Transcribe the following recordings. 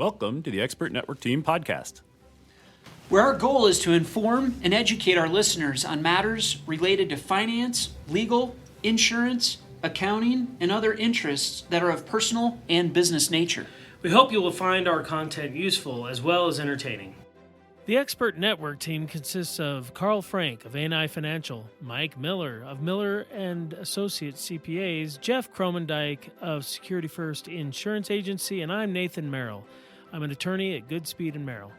Welcome to the Expert Network Team podcast, where our goal is to inform and educate our listeners on matters related to finance, legal, insurance, accounting, and other interests that are of personal and business nature. We hope you will find our content useful as well as entertaining. The Expert Network Team consists of Carl Frank of A&I Financial, Mike Miller of Miller and Associates CPAs, Jeff Cromendike of Security First Insurance Agency, and I'm Nathan Merrill. I'm an attorney at Goodspeed and Merrill.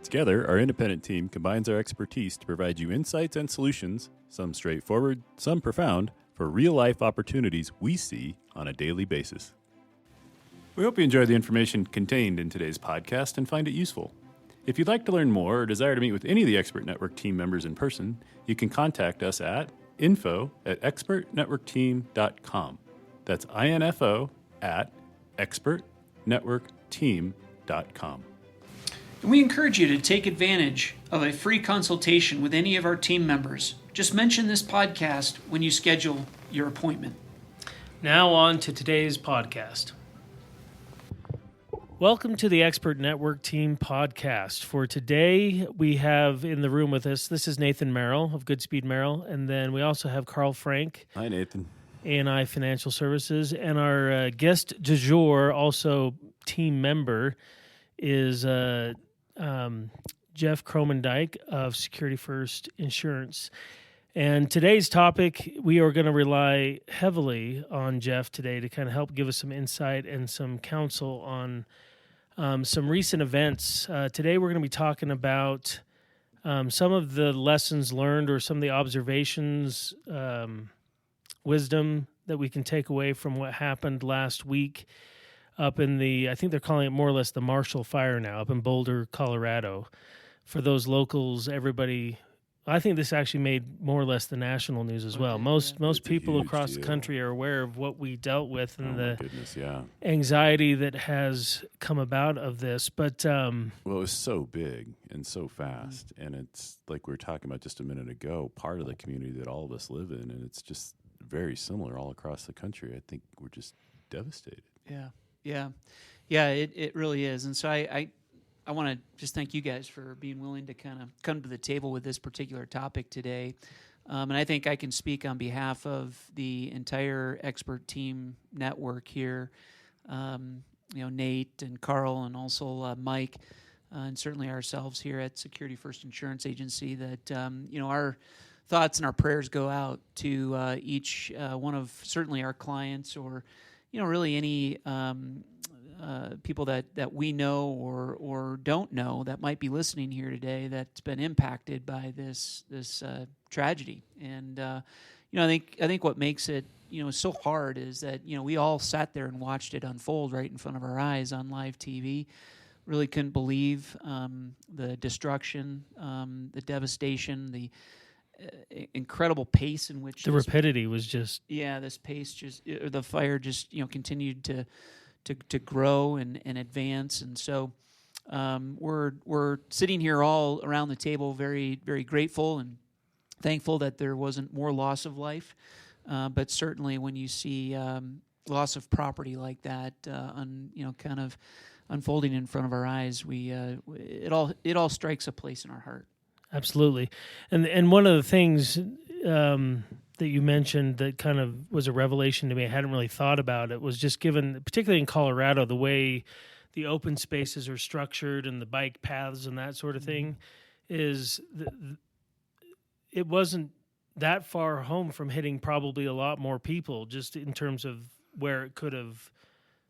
Together, our independent team combines our expertise to provide you insights and solutions, some straightforward, some profound, for real-life opportunities we see on a daily basis. We hope you enjoy the information contained in today's podcast and find it useful. If you'd like to learn more or desire to meet with any of the Expert Network team members in person, you can contact us at info@expertnetworkteam.com. That's info@expertnetworkteam.com. And we encourage you to take advantage of a free consultation with any of our team members. Just mention this podcast when you schedule your appointment. Now on to today's podcast. Welcome to the Expert Network Team podcast. For today, we have in the room with us, this is Nathan Merrill of Goodspeed Merrill, and then we also have Carl Frank. Hi, Nathan. A&I Financial Services, and our guest du jour, also team member, is Jeff Cromendike of Security First Insurance. And today's topic, we are going to rely heavily on Jeff today to kind of help give us some insight and some counsel on some recent events. Today we're going to be talking about some of the lessons learned or some of the observations, wisdom that we can take away from what happened last week up in I think they're calling it more or less the Marshall Fire now, up in Boulder, Colorado. For those locals, everybody, I think this actually made more or less the national news as well. Most people across the country are aware of what we dealt with and anxiety that has come about of this. But well, it was so big and so fast, and it's like we were talking about just a minute ago, part of the community that all of us live in, and it's just very similar all across the country. I think we're just devastated. Yeah, it really is. And so I want to just thank you guys for being willing to kind of come to the table with this particular topic today. And I think I can speak on behalf of the entire expert team network here. Nate and Carl and also Mike, and certainly ourselves here at Security First Insurance Agency, that our thoughts and our prayers go out to each one of certainly our clients, or really any people that we know or don't know that might be listening here today that's been impacted by this tragedy. And I think what makes it so hard is that we all sat there and watched it unfold right in front of our eyes on live TV. Really couldn't believe the destruction, the devastation, the incredible pace in which the rapidity was just this pace the fire just continued to grow and advance. And so we're sitting here all around the table very, very grateful and thankful that there wasn't more loss of life, but certainly when you see loss of property like that kind of unfolding in front of our eyes, it all strikes a place in our heart. Absolutely. And one of the things that you mentioned that kind of was a revelation to me, I hadn't really thought about it, was just given, particularly in Colorado, the way the open spaces are structured and the bike paths and that sort of thing, is it wasn't that far home from hitting probably a lot more people, just in terms of where it could have,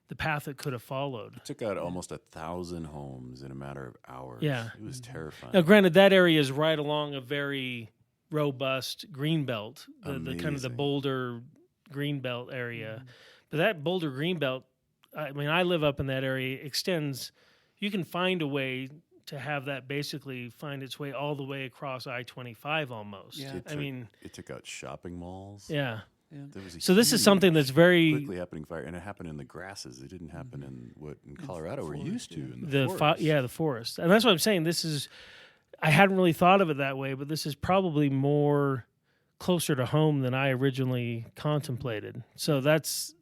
the path it could have followed. It took out almost 1,000 homes in a matter of hours. Yeah. It was terrifying. Now, granted, that area is right along a very robust green belt, the kind of the Boulder green belt area. But that Boulder green belt, I mean, I live up in that area, extends, you can find a way to have that basically find its way all the way across I-25 almost. Yeah. It took out shopping malls. Yeah. Yeah. So this is something that's very quickly happening fire, and it happened in the grasses. It didn't happen in Colorado we're used to in the forest. The forest, and that's what I'm saying. This is, I hadn't really thought of it that way, but this is probably more closer to home than I originally contemplated. So that's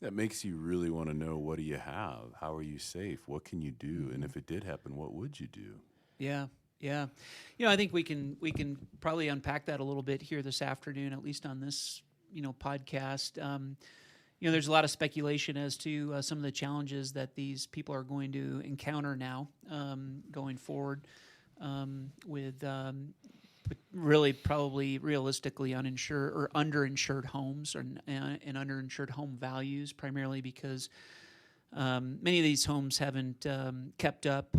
That makes you really want to know, what do you have? How are you safe? What can you do? And if it did happen, what would you do? Yeah, yeah. I think we can probably unpack that a little bit here this afternoon, at least on this podcast. There's a lot of speculation as to some of the challenges that these people are going to encounter now, going forward, with really probably realistically uninsured or underinsured homes and underinsured home values, primarily because many of these homes haven't kept up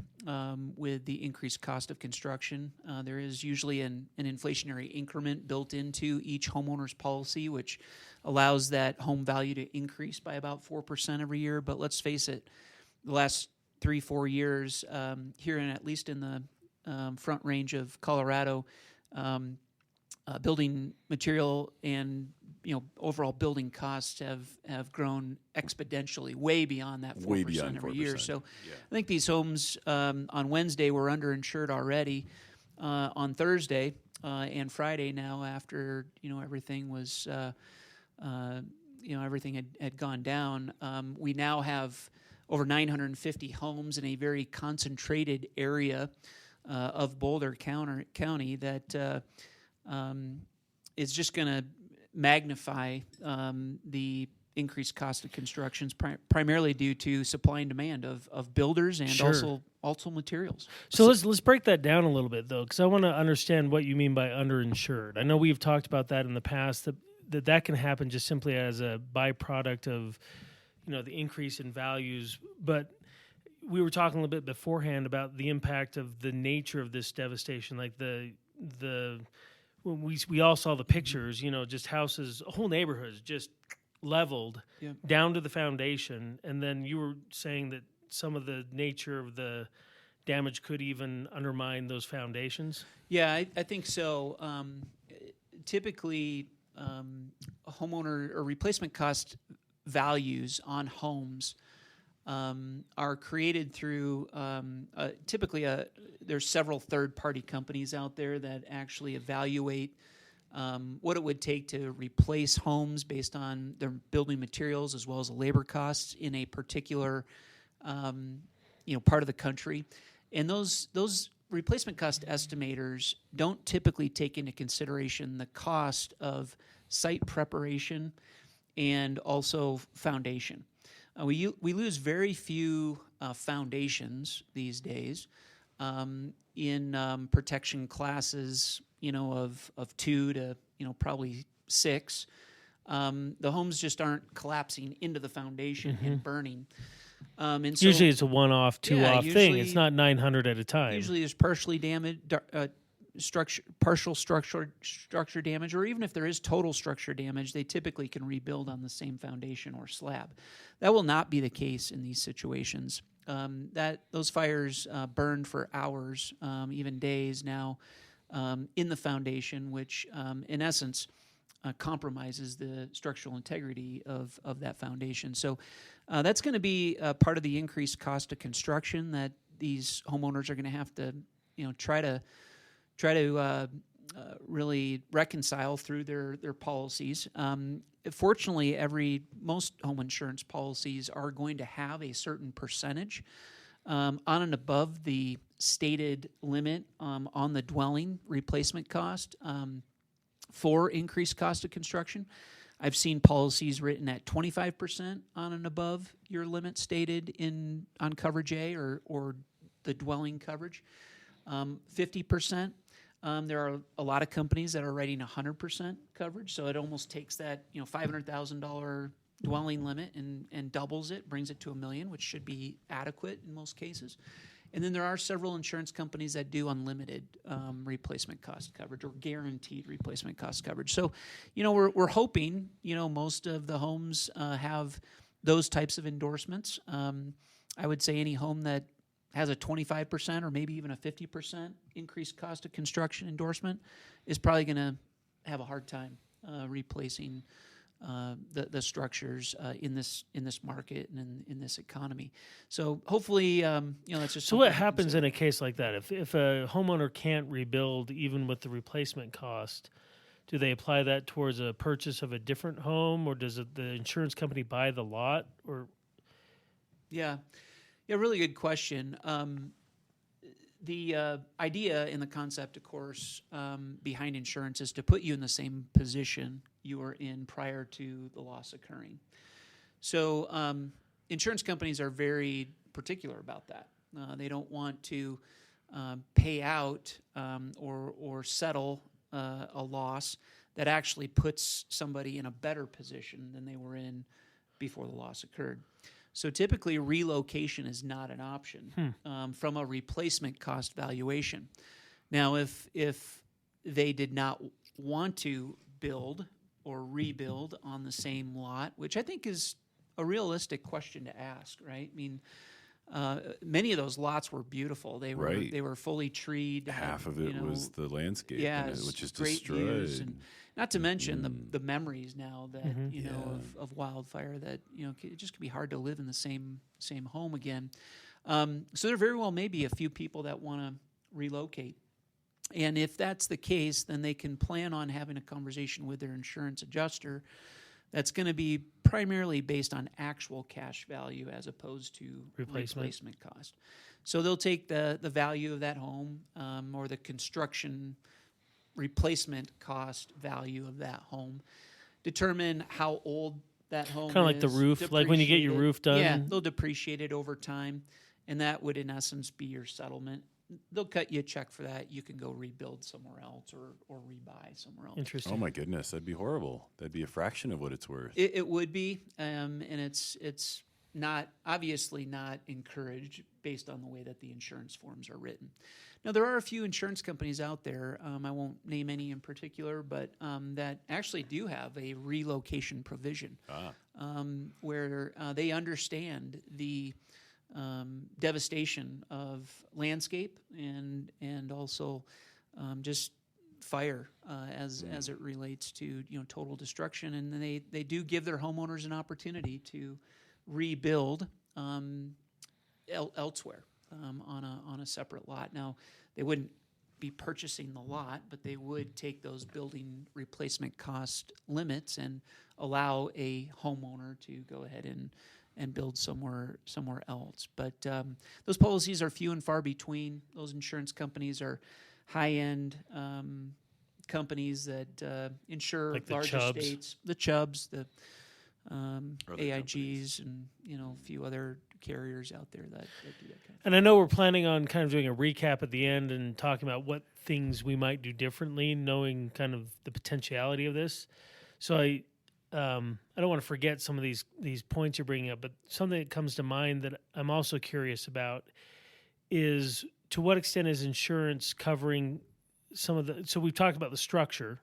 with the increased cost of construction. There is usually an inflationary increment built into each homeowner's policy, which allows that home value to increase by about 4% every year. But let's face it, the last 3-4 years here, and at least in the front range of Colorado, building material and overall building costs have grown exponentially, way beyond that 4% every year. So yeah. I think these homes on Wednesday were underinsured already. On Thursday and Friday now, after everything was everything had gone down, we now have over 950 homes in a very concentrated area of Boulder County that is just going to magnify the increased cost of construction, primarily due to supply and demand of builders and Sure. also materials. So let's break that down a little bit, though, because I want to understand what you mean by underinsured. I know we've talked about that in the past, that can happen just simply as a byproduct of the increase in values, but we were talking a little bit beforehand about the impact of the nature of this devastation, like when we all saw the pictures, just houses, whole neighborhoods just leveled down to the foundation. And then you were saying that some of the nature of the damage could even undermine those foundations? Yeah, I think so. Typically, homeowner or replacement cost values on homes are created through typically there's several third-party companies out there that actually evaluate what it would take to replace homes based on their building materials as well as the labor costs in a particular part of the country. And those replacement cost estimators don't typically take into consideration the cost of site preparation and also foundation. We lose very few foundations these days in protection classes, of 2 to probably 6. The homes just aren't collapsing into the foundation and burning. And so, usually it's a one-off, two-off thing. It's not 900 at a time. Usually there's partial structure damage, or even if there is total structure damage, they typically can rebuild on the same foundation or slab. That will not be the case in these situations. Those fires burned for hours, even days now, in the foundation, which in essence compromises the structural integrity of that foundation. So that's going to be part of the increased cost of construction that these homeowners are going to have to try to really reconcile through their policies. Fortunately, most home insurance policies are going to have a certain percentage on and above the stated limit on the dwelling replacement cost for increased cost of construction. I've seen policies written at 25% on and above your limit stated on coverage A or the dwelling coverage. 50%. There are a lot of companies that are writing 100% coverage, so it almost takes that $500,000 dwelling limit and doubles it, brings it to $1 million, which should be adequate in most cases. And then there are several insurance companies that do unlimited replacement cost coverage or guaranteed replacement cost coverage. So, we're hoping most of the homes have those types of endorsements. I would say any home that has a 25% or maybe even a 50% increased cost of construction endorsement is probably going to have a hard time replacing the structures in this market and in this economy. So hopefully, that's just. So what happens in a case like that? If a homeowner can't rebuild even with the replacement cost, do they apply that towards a purchase of a different home, or does the insurance company buy the lot? Or Yeah, really good question. The idea in the concept, of course, behind insurance is to put you in the same position you were in prior to the loss occurring. So insurance companies are very particular about that. They don't want to pay out or settle a loss that actually puts somebody in a better position than they were in before the loss occurred. So typically, relocation is not an option from a replacement cost valuation. Now, if they did not want to build or rebuild on the same lot, which I think is a realistic question to ask, right? I mean, many of those lots were beautiful. They were fully treed. Half of it was the landscape, which is great destroyed. Views, and not to mention the memories now that of wildfire that it just could be hard to live in the same home again. So there very well may be a few people that want to relocate, and if that's the case, then they can plan on having a conversation with their insurance adjuster. That's going to be primarily based on actual cash value as opposed to replacement cost. So they'll take the value of that home or the construction replacement cost value of that home, determine how old that home is. Kind of like the roof, like when you get your roof done. Yeah, they'll depreciate it over time, and that would in essence be your settlement. They'll cut you a check for that. You can go rebuild somewhere else or rebuy somewhere else. Interesting. Oh my goodness, that'd be horrible. That'd be a fraction of what it's worth. It would be, and it's not obviously not encouraged based on the way that the insurance forms are written. Now there are a few insurance companies out there. I won't name any in particular, but that actually do have a relocation provision where they understand the devastation of landscape and also just fire as it relates to total destruction, and they do give their homeowners an opportunity to rebuild elsewhere on a separate lot. Now they wouldn't be purchasing the lot, but they would take those building replacement cost limits and allow a homeowner to go ahead and build somewhere else. But those policies are few and far between. Those insurance companies are high-end companies that insure like large estates. The Chubbs, the AIGs, companies. and a few other carriers out there that do that kind of thing. And I know we're planning on kind of doing a recap at the end and talking about what things we might do differently, knowing kind of the potentiality of this. So I don't want to forget some of these points you're bringing up, but something that comes to mind that I'm also curious about is to what extent is insurance covering some of the. So we've talked about the structure,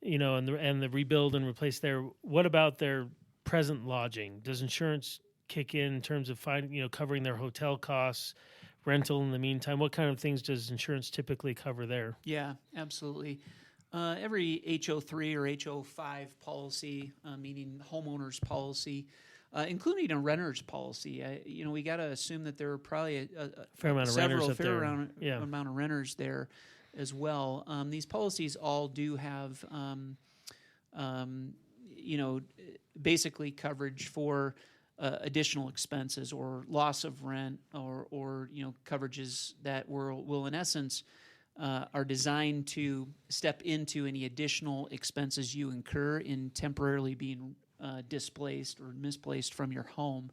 and the rebuild and replace there. What about their present lodging? Does insurance kick in terms of covering their hotel costs, rental in the meantime? What kind of things does insurance typically cover there? Yeah, absolutely. Every HO3 or HO5 policy, meaning homeowners policy, including a renter's policy, we got to assume that there are probably a fair amount of renters up there. Amount of renters there as well. These policies all do have, basically coverage for additional expenses or loss of rent or coverages that will in essence are designed to step into any additional expenses you incur in temporarily being displaced or misplaced from your home.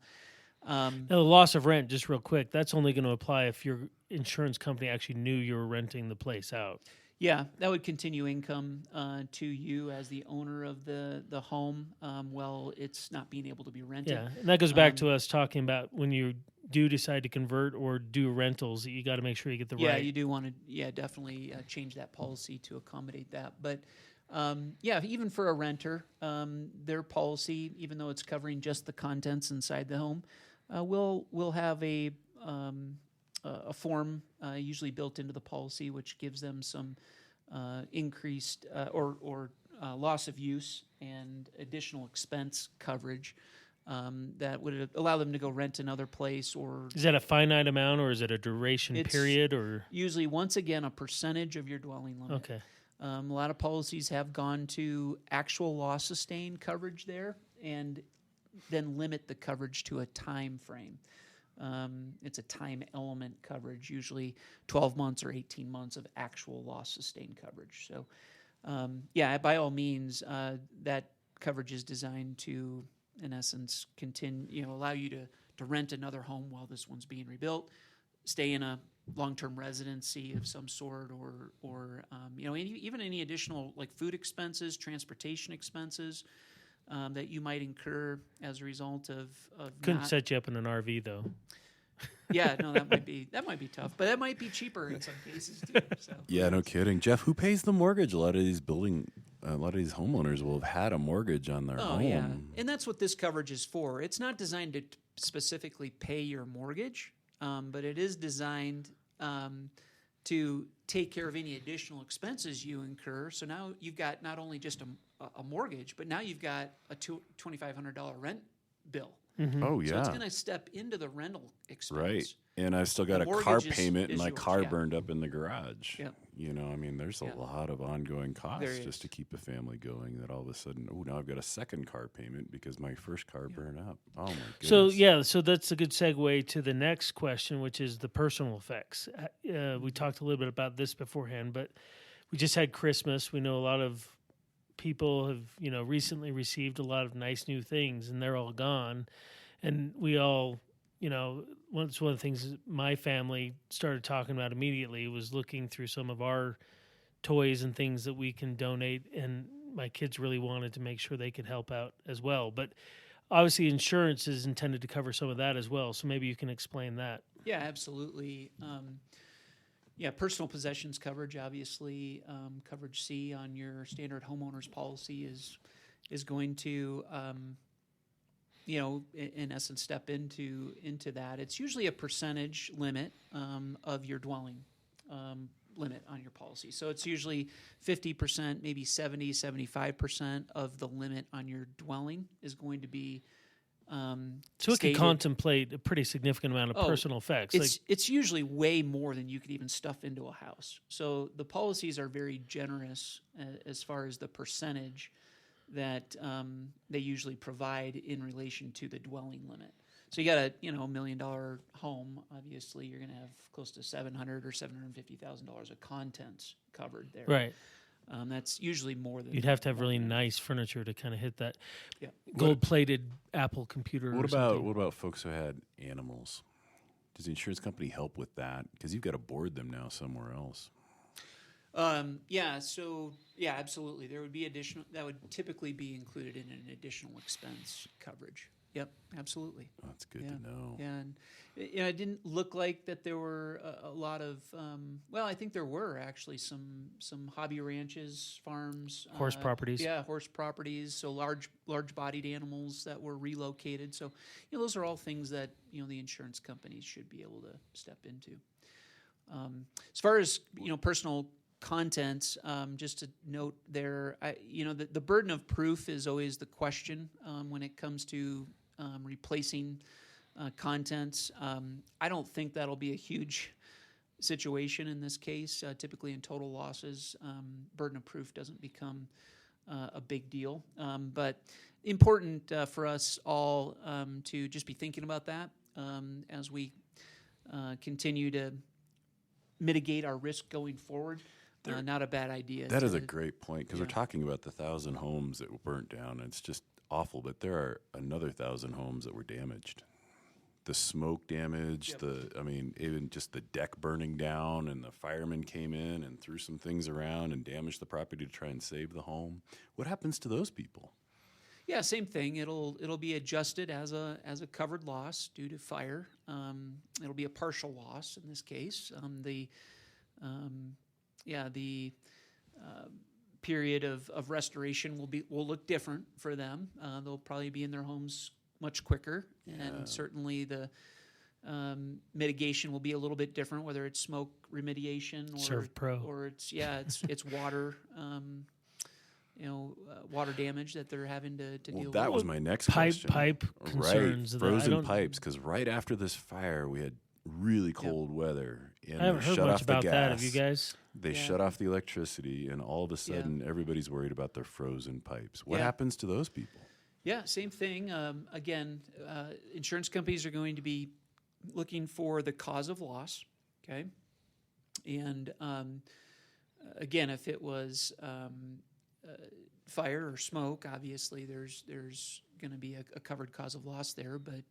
Now, the loss of rent, just real quick, that's only going to apply if your insurance company actually knew you were renting the place out. Yeah, that would continue income to you as the owner of the home while it's not being able to be rented. Yeah, and that goes back to us talking about when you do decide to convert or do rentals, you got to make sure you get the right. Yeah, you do want to, definitely change that policy to accommodate that. But even for a renter, their policy, even though it's covering just the contents inside the home, will have a form usually built into the policy, which gives them some increased or loss of use and additional expense coverage that would allow them to go rent another place. Or is that a finite amount, or is it a duration period? Or usually, once again, a percentage of your dwelling limit. Okay. A lot of policies have gone to actual loss sustained coverage there, and then limit the coverage to a time frame. It's a time element coverage, usually 12 months or 18 months of actual loss sustained coverage. So, by all means, that coverage is designed to, in essence, allow you to rent another home while this one's being rebuilt, stay in a long-term residency of some sort, or even any additional like food expenses, transportation expenses that you might incur as a result of couldn't set you up in an RV though. Yeah, no, that might be tough, but that might be cheaper in some cases too. So. Yeah, no kidding, Jeff. Who pays the mortgage? A lot of these homeowners will have had a mortgage on their home. Yeah, and that's what this coverage is for. It's not designed to specifically pay your mortgage, but it is designed to take care of any additional expenses you incur. So now you've got not only just a mortgage, but now you've got a $2,500 rent bill. Mm-hmm. Oh, yeah. So it's going to step into the rental expense. Right. And I've still got a car payment and my car burned up in the garage. Yep. There's a lot of ongoing costs just to keep a family going that all of a sudden, now I've got a second car payment because my first car burned up. Oh, my goodness. So that's a good segue to the next question, which is the personal effects. We talked a little bit about this beforehand, but we just had Christmas. We know a lot of people have, recently received a lot of nice new things, and they're all gone. And we all, one of the things my family started talking about immediately was looking through some of our toys and things that we can donate. And my kids really wanted to make sure they could help out as well. But obviously insurance is intended to cover some of that as well. So maybe you can explain that. Yeah, absolutely. Personal possessions coverage, obviously, coverage C on your standard homeowners policy is going to, in essence, step into that. It's usually a percentage limit of your dwelling limit on your policy. So it's usually 50%, maybe 70, 75% of the limit on your dwelling is going to be so it can contemplate a pretty significant amount of personal effects. It's usually way more than you could even stuff into a house. So the policies are very generous as far as the percentage that they usually provide in relation to the dwelling limit. So you got a $1 million home. Obviously, you're going to have close to $700,000 or $750,000 of contents covered there. Right. That's usually more than you'd have to have really nice furniture to kind of hit that Yeah. gold-plated Apple computer. What about folks who had animals? Does the insurance company help with that? Because you've got to board them now somewhere else. Absolutely. There would be that would typically be included in an additional expense coverage. Yep, absolutely. That's good to know. Yeah, and it didn't look like that there were a lot of. I think there were actually some hobby ranches, farms, horse properties. Yeah, horse properties. So large-bodied animals that were relocated. So those are all things that the insurance companies should be able to step into. As far as personal contents, just to note there, the burden of proof is always the question when it comes to replacing contents. I don't think that'll be a huge situation in this case. Typically in total losses, burden of proof doesn't become a big deal. But important for us all to just be thinking about that as we continue to mitigate our risk going forward. Not a bad idea. That is a great point, because we're talking about the 1,000 homes that were burnt down. It's just awful, but there are another 1,000 homes that were damaged. The smoke damage, even just the deck burning down, and the firemen came in and threw some things around and damaged the property to try and save the home. What happens to those people? Yeah, same thing. It'll be adjusted as a covered loss due to fire. It'll be a partial loss in this case. The period of restoration will look different for them. They'll probably be in their homes much quicker, and certainly the mitigation will be a little bit different, whether it's smoke remediation or it's water. Water damage that they're having to deal with. That was my next question. Pipe concerns. Right, frozen pipes, because right after this fire, we had really cold weather, and I haven't they heard shut much off the about gas. that. Have you guys? They shut off the electricity, and all of a sudden, everybody's worried about their frozen pipes. What happens to those people? Yeah, same thing. Again, insurance companies are going to be looking for the cause of loss, okay? And again, if it was fire or smoke, obviously there's going to be a covered cause of loss there. But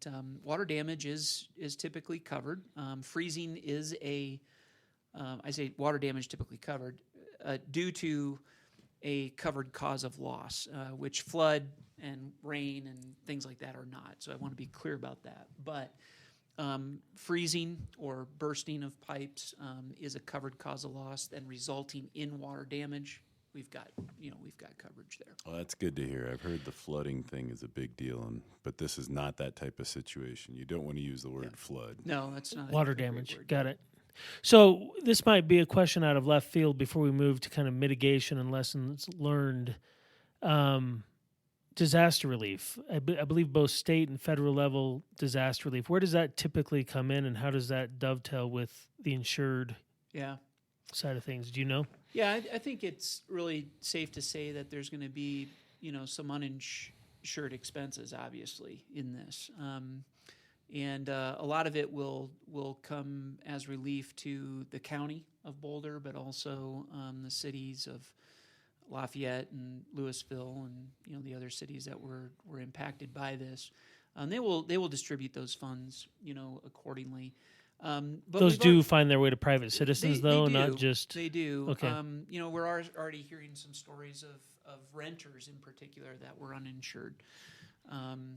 water damage is typically covered. Freezing is I say water damage typically covered due to a covered cause of loss, which flood and rain and things like that are not. So I want to be clear about that. But freezing or bursting of pipes is a covered cause of loss, and resulting in water damage, we've got coverage there. Well, that's good to hear. I've heard the flooding thing is a big deal, but this is not that type of situation. You don't want to use the word flood. No, that's not Water a great damage. word. Got it. So this might be a question out of left field before we move to kind of mitigation and lessons learned. Disaster relief. I believe both state and federal level disaster relief. Where does that typically come in, and how does that dovetail with the insured side of things? Do you know? Yeah, I think it's really safe to say that there's going to be, some uninsured expenses, obviously, in this. And a lot of it will come as relief to the county of Boulder, but also the cities of Lafayette and Louisville and the other cities that were impacted by this. They will distribute those funds accordingly. But those do find their way to private citizens, though, not just... They do. Okay. We're already hearing some stories of renters in particular that were uninsured.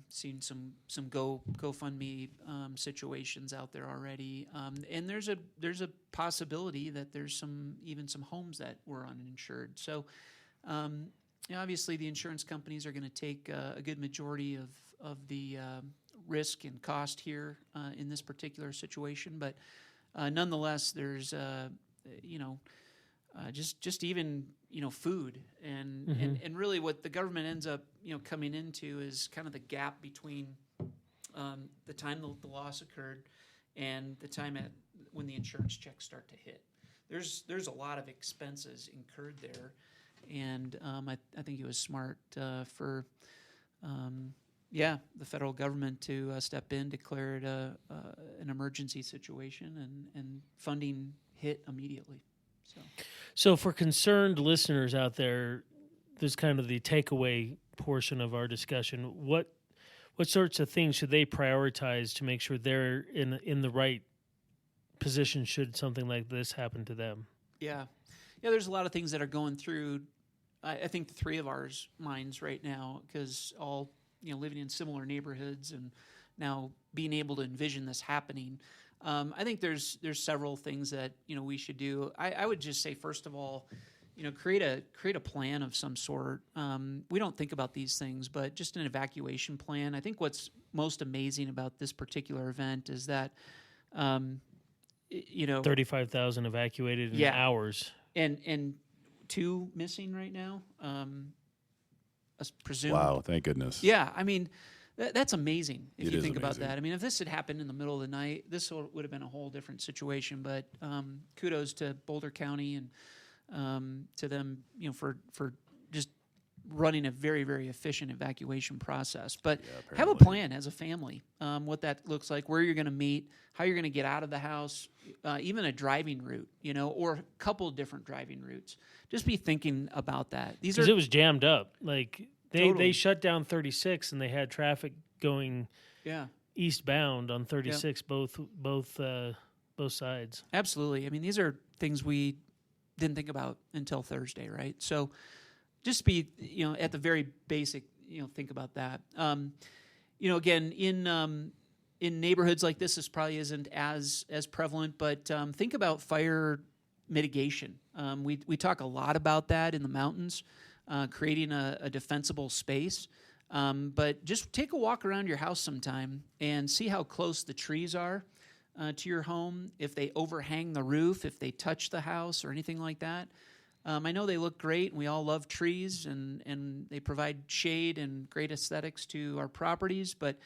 Seen some GoFundMe situations out there already, and there's a possibility that there's some homes that were uninsured. So, obviously, the insurance companies are going to take a good majority of the risk and cost here in this particular situation. But nonetheless, there's just even food and really what the government ends up coming into is kind of the gap between the time the loss occurred and the time when the insurance checks start to hit. There's a lot of expenses incurred there, and I think it was smart for the federal government to step in, declare it an emergency situation, and funding hit immediately. So for concerned listeners out there, there's kind of the takeaway portion of our discussion. What sorts of things should they prioritize to make sure they're in the right position should something like this happen to them? Yeah. There's a lot of things that are going through. I think the three of ours minds right now, because all living in similar neighborhoods and now being able to envision this happening. I think there's several things that we should do. I would just say, first of all, create a plan of some sort. We don't think about these things, but just an evacuation plan. I think what's most amazing about this particular event is that 35,000 evacuated in hours, and 2 missing right now. Presumed. Wow! Thank goodness. Yeah, I mean. That's amazing if you think amazing about that. I mean, if this had happened in the middle of the night, this would have been a whole different situation. But kudos to Boulder County and to them, for just running a very, very efficient evacuation process. But have a plan as a family, what that looks like, where you're going to meet, how you're going to get out of the house, even a driving route, or a couple different driving routes. Just be thinking about that. Because it was jammed up, like. They shut down 36 and they had traffic going eastbound on 36 both sides. Absolutely. I mean, these are things we didn't think about until Thursday, right? So just be at the very basic think about that. Again in neighborhoods like this probably isn't as prevalent, but think about fire mitigation. We talk a lot about that in the mountains. Creating a defensible space. But just take a walk around your house sometime and see how close the trees are to your home, if they overhang the roof, if they touch the house or anything like that. I know they look great, and we all love trees, and they provide shade and great aesthetics to our properties, but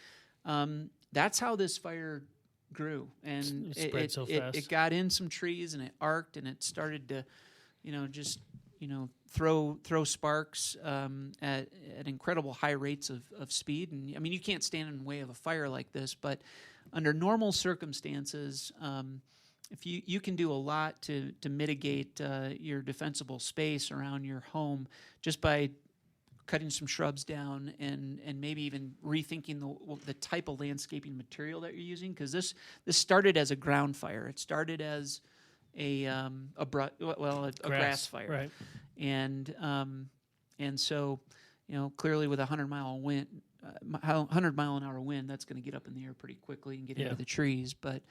that's how this fire grew, and Spread so fast. It got in some trees, and it arced, and it started to, just throw sparks at incredible high rates of speed. And I mean, you can't stand in the way of a fire like this, but under normal circumstances, if you can do a lot to mitigate your defensible space around your home just by cutting some shrubs down and maybe even rethinking the type of landscaping material that you're using, because this started as a ground fire. It started as a grass fire, right? And so clearly with 100 mile an hour wind, that's going to get up in the air pretty quickly and get into the trees. But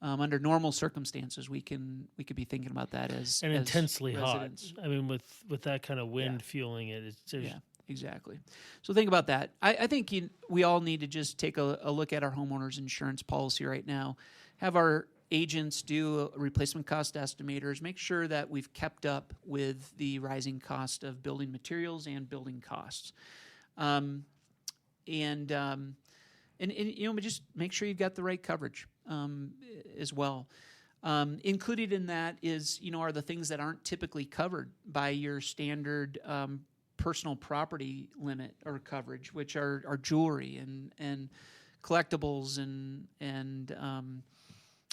under normal circumstances, we could be thinking about that as intensely residents. hot. I mean, with that kind of wind fueling it, exactly. So think about that. I think we all need to just take a look at our homeowners insurance policy right now. Have our agents do replacement cost estimators. Make sure that we've kept up with the rising cost of building materials and building costs. And just make sure you've got the right coverage as well. Included in that is, are the things that aren't typically covered by your standard personal property limit or coverage, which are jewelry and collectibles and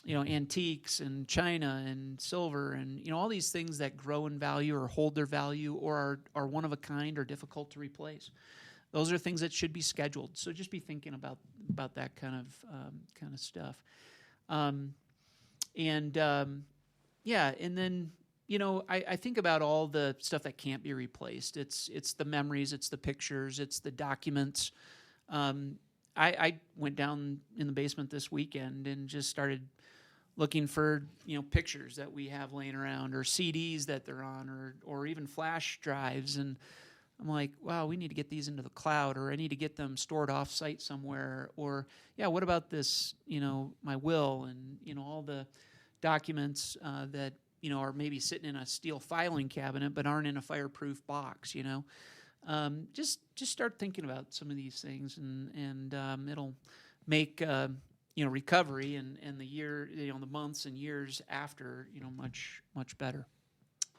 antiques and china and silver and all these things that grow in value or hold their value or are one of a kind or difficult to replace. Those are things that should be scheduled. So just be thinking about that kind of stuff. And then I think about all the stuff that can't be replaced. It's the memories, it's the pictures, it's the documents. I went down in the basement this weekend and just started looking for pictures that we have laying around or CDs that they're on or even flash drives, and I'm like, wow, we need to get these into the cloud, or I need to get them stored off-site somewhere, or what about this, my will and all the documents that are maybe sitting in a steel filing cabinet but aren't in a fireproof box. Just start thinking about some of these things, and it'll make recovery and the year, the months and years after, much better.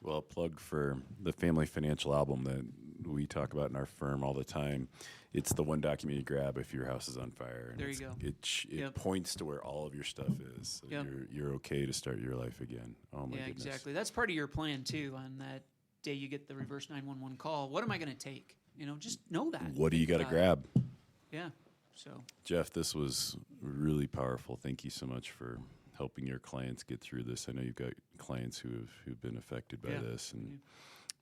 Well, plug for the family financial album that we talk about in our firm all the time. It's the one document you grab if your house is on fire. And there you go. It points to where all of your stuff is. So you're okay to start your life again. Oh my goodness. Exactly. That's part of your plan too. On that day you get the reverse 911 call, what am I going to take? Just know that. What do you got to grab? Yeah. So Jeff, this was really powerful. Thank you so much for helping your clients get through this. I know you've got clients who've been affected by this, and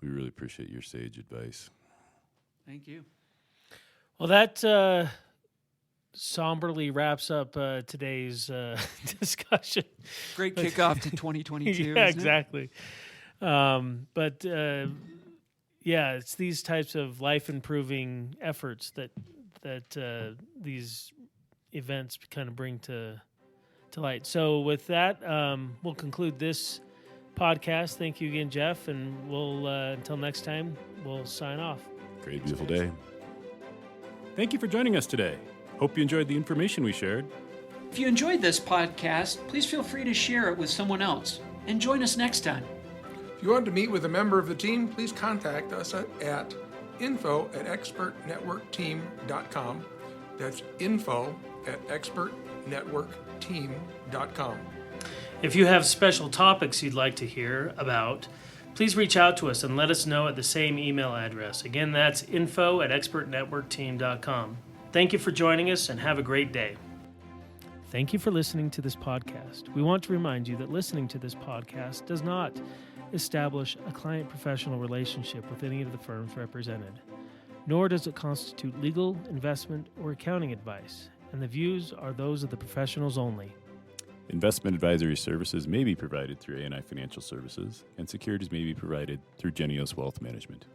we really appreciate your sage advice. Thank you. Well, that somberly wraps up today's discussion. Great kickoff to 2022. Yeah, exactly. It's these types of life-improving efforts that these events kind of bring to light. So with that, we'll conclude this podcast. Thank you again, Jeff, and we'll until next time, we'll sign off. Great, beautiful day. Thank you for joining us today. Hope you enjoyed the information we shared. If you enjoyed this podcast, please feel free to share it with someone else, and join us next time. If you want to meet with a member of the team, please contact us at info@expertnetworkteam.com. That's info@expertnetworkteam.com. If you have special topics you'd like to hear about, please reach out to us and let us know at the same email address. Again, that's info@expertnetworkteam.com. Thank you for joining us, and have a great day. Thank you for listening to this podcast. We want to remind you that listening to this podcast does not establish a client-professional relationship with any of the firms represented, nor does it constitute legal, investment, or accounting advice, and the views are those of the professionals only. Investment advisory services may be provided through A&I Financial Services, and securities may be provided through Genios Wealth Management.